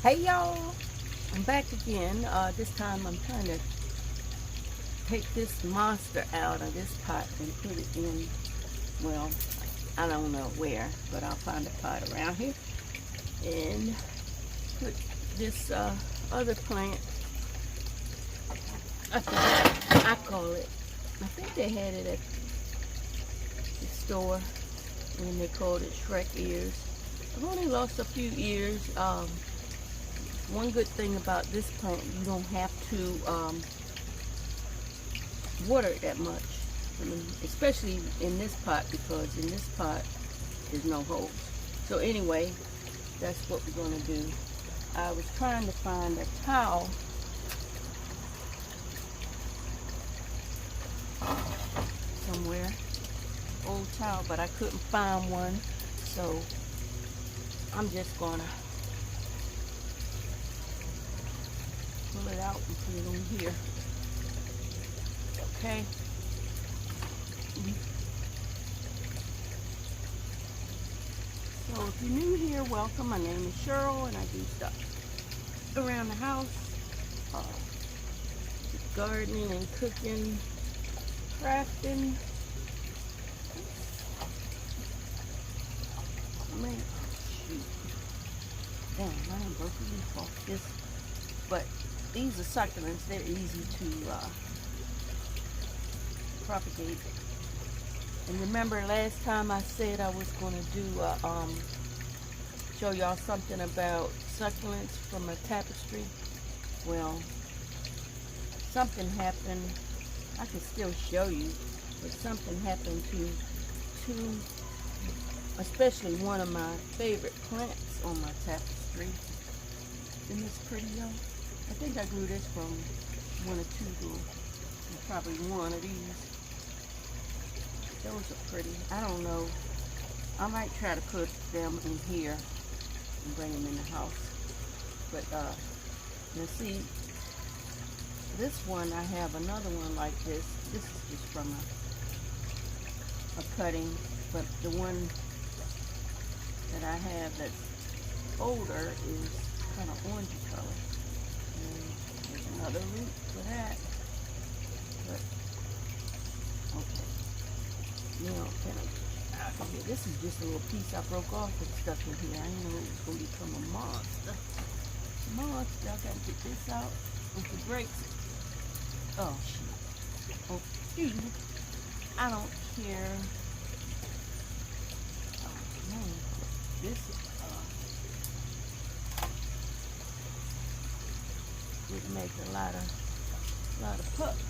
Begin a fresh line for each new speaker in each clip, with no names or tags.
Hey y'all, I'm back again. This time I'm trying to take this monster out of this pot and put it in, well, I don't know where, but I'll find a pot around here and put this other plant. I forgot I call it. I think they had it at the store and they called it Shrek ears. I've only lost a few ears. One good thing about this plant, you don't have to water it that much. I mean, especially in this pot, because in this pot there's no holes. So anyway, that's what we're going to do. I was trying to find a towel somewhere, old towel, but I couldn't find one. So I'm just going to pull it out and put it on here. Okay. So if you're new here, welcome. My name is Cheryl and I do stuff around the house. Uh, Gardening and cooking, crafting. Man, shoot. Damn, I didn't broke the leaf off this. But these are succulents. They're easy to propagate. And remember last time I said I was going to do show y'all something about succulents from a tapestry. Well, something happened. I can still show you, but something happened to two, especially one of my favorite plants on my tapestry. Isn't this pretty, y'all? I think I grew this from one or two, probably one of these. Those are pretty. I don't know. I might try to put them in here and bring them in the house. But now see, this one, I have another one like this. This is just from a cutting, but the one that I have that's older is kind of orangey color. And there's another root for that. But okay, now okay, this is just a little piece I broke off and stuck in here. I didn't know it was going to become a monster. Monster, I gotta get this out with the brakes. Oh, shit. Oh, excuse me. I don't care. Oh, man. This would make a lot of pups.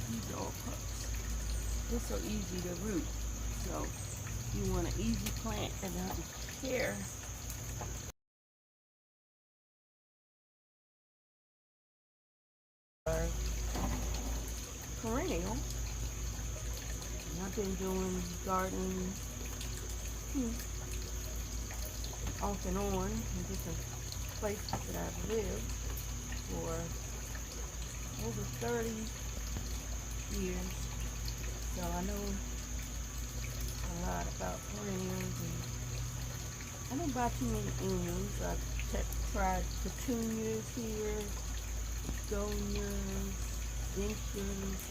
These are all pups. They're so easy to root. So, you want an easy plant and I don't care. Perennial. And I've been doing gardening off and on in different places that I've lived for over 30 years. So I know a lot about perennials, and I don't buy too many annuals. I've tried petunias here, begonias, zinnias,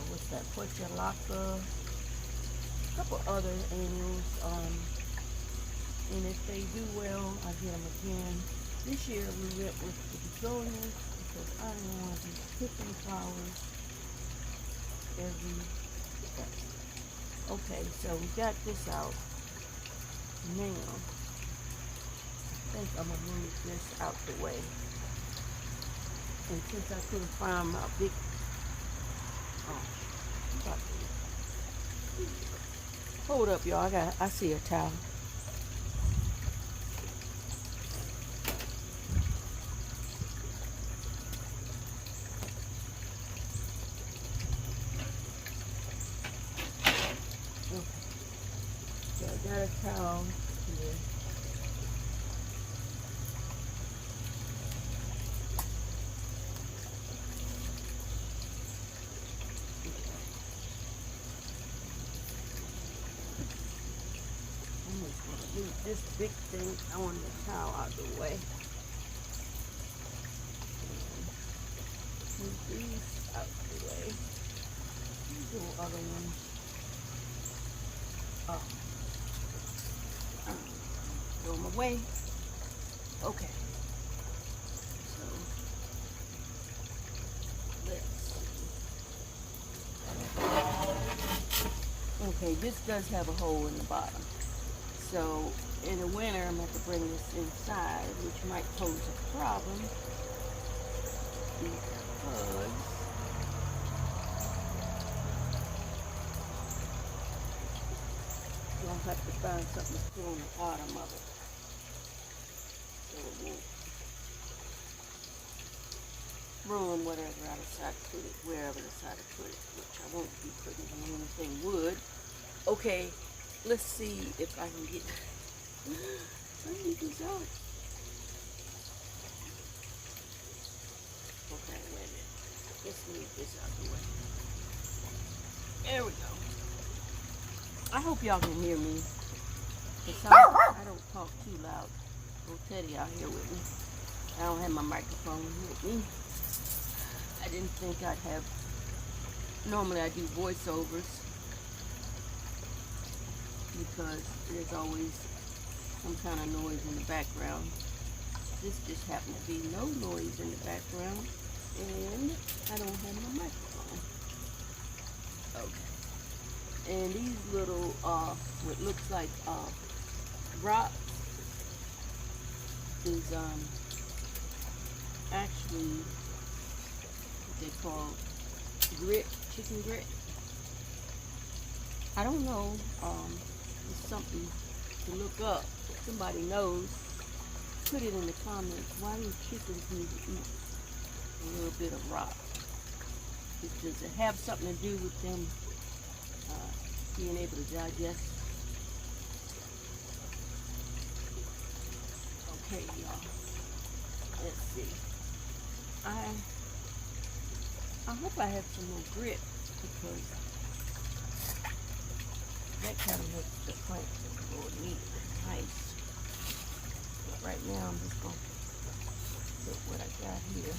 what's that, portulaca, a couple other annuals, and if they do well, I get them again. This year we went with the begonias because I didn't want to be picking flowers every day. Okay, so we got this out. Now, I think I'm going to move this out the way. And since I couldn't find my big, hold up, y'all. I see a towel. Okay. So I got a towel here. Move this big thing on the towel out of the way. move these out of the way. The other one. Oh. Throw them away. Okay. So, let's see. Okay, this does have a hole in the bottom. So, in the winter, I'm going to have to bring this inside, which might pose a problem because I'll have to find something to put on the bottom of it. So it won't ruin whatever I decide to put it, wherever I decide to put it, which I won't be putting on anything wood. Okay, let's see if I can get, I need this out. Okay, wait a minute. Let's move this out of the way. There we go. I hope y'all can hear me. I don't talk too loud. Little Teddy out here with me. I don't have my microphone with me. I didn't think I'd have, normally I do voiceovers because there's always some kind of noise in the background. This just happened to be no noise in the background, and I don't have my microphone. Okay. And these little, what looks like rocks is actually what they call grit, chicken grit. I don't know. It's something to look up. If somebody knows, put it in the comments. Why do chickens need to eat a little bit of rock? Does it have something to do with them being able to digest? Okay, y'all. Let's see. I hope I have some more grit because that kind of makes the plant go neat and nice. But right now I'm just going to put what I got here.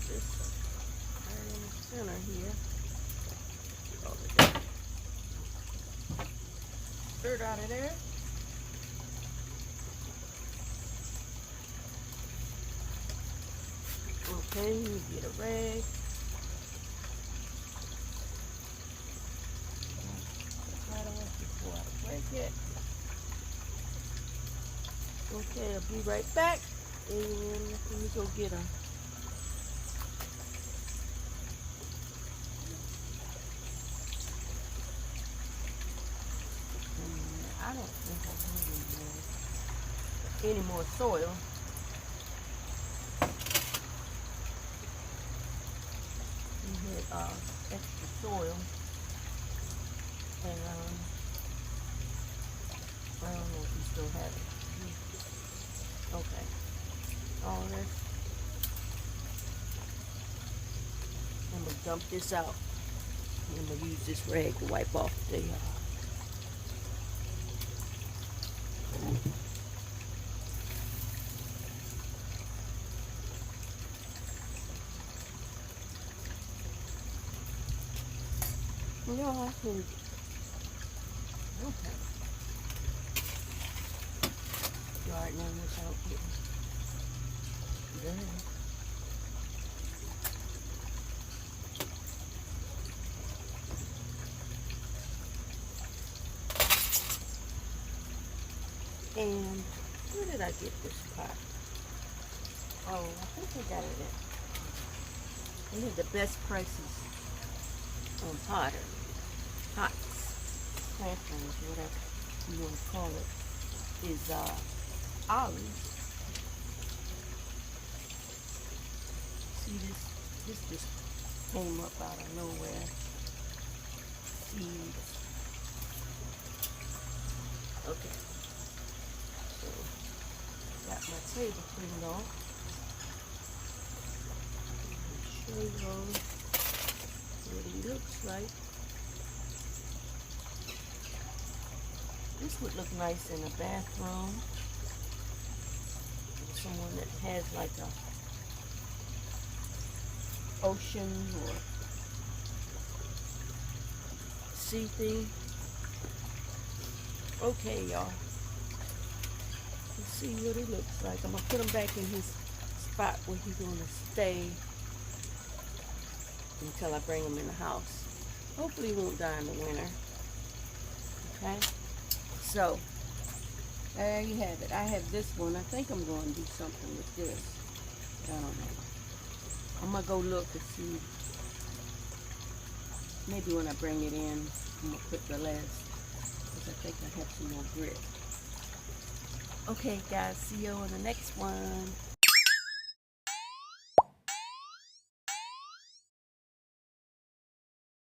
This right in the center here. Get all the dirt out of there. Okay, you get a rag. Right off before I break it. Okay, I'll be right back. And let me go get a I don't think I have any more soil. We had extra soil, and I don't know if we still have it. Okay, all this. I'm gonna dump this out. I'm gonna use this rag to wipe off the no, I can. Okay. Gardening without getting dirty. And where did I get this pot? Oh, I think I got it at. They had the best prices on pots, transplants, whatever you want to call it, is olives. See this just came up out of nowhere. Seeds. Okay. So got my table cleaned off. show you all what he looks like. This would look nice in a bathroom. Someone that has like a ocean or sea thing. Okay, y'all. Let's see what it looks like. I'm gonna put him back in his spot where he's gonna stay until I bring him in the house. Hopefully he won't die in the winter. Okay? So, there you have it. I have this one. I think I'm going to do something with this. I don't know. I'm going to go look and see. Maybe when I bring it in, I'm going to put the last, because I think I have some more grit. Okay, guys. See you on the next one.